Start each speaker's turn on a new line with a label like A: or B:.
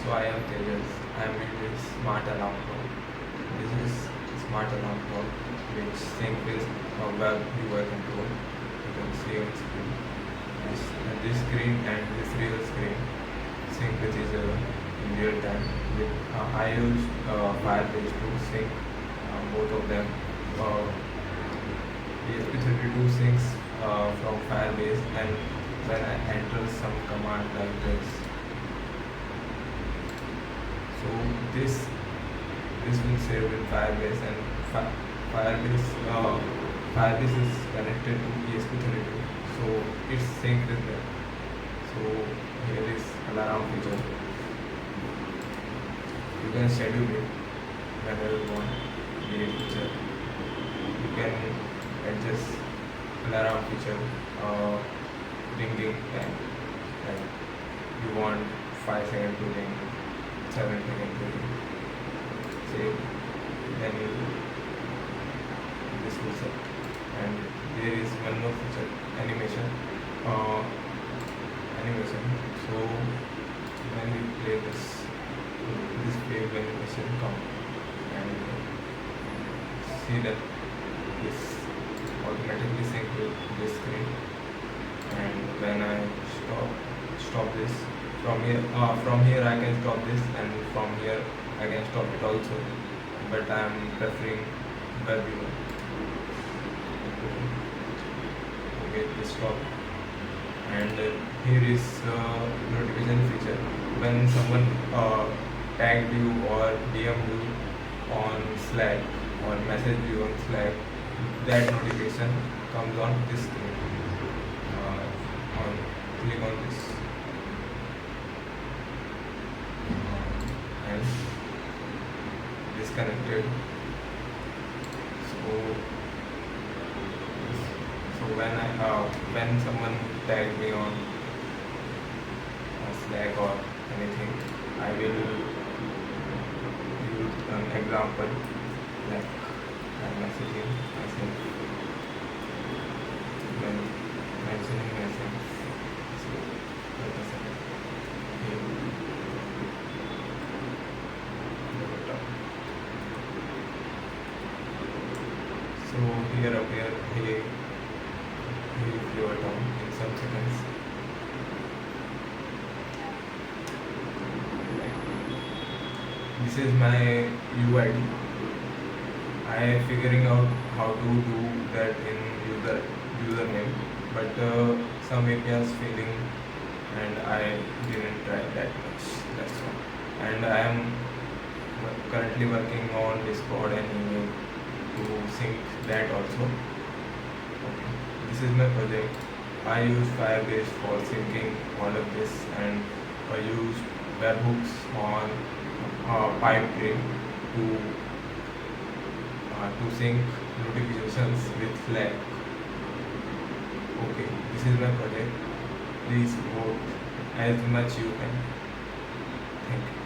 A: So I am Tejas. I am using Smart Alarm Clock. This is Smart Alarm Clock which sync with web UI control. You can see on screen. This screen and this real screen sync with each other in real time. I use Firebase to sync both of them. ESP32 syncs from Firebase, and when I enter some command like this, so this will save in Firebase, and Firebase Firebase is connected to ESP32, so it's synced with them. So here is alarm feature. You can schedule it whenever you want the feature. You can adjust alarm feature ringing time. Like you want 5 seconds to ring, 7 seconds to ring. Save. Then you this will set. And there is one more feature, animation. Animation. So when we play this wave animation come and see that this automatically sync with this screen. And when I stop this from here I can stop this, and from here I can stop it also, but I am preferring web UI. Okay, this stop. And here is notification feature. When someone tagged you or DM you on Slack or message you on Slack, that notification comes on this screen. Click on this, and disconnected. So when someone tagged me on Slack or anything, I will use an example, like I'm messaging myself, when mentioning myself. So wait a second. So here appear hey your tongue in some seconds. This is my UID. I am figuring out how to do that in username, but some APIs failing, and I didn't try that much. That's all. And I am currently working on Discord and email to sync that also. Okay. This is my project. I use Firebase for syncing all of this, and I use webhooks on Pipedream to sync notifications with Slack. Okay, this is my project. Please vote as much you can. Thank you.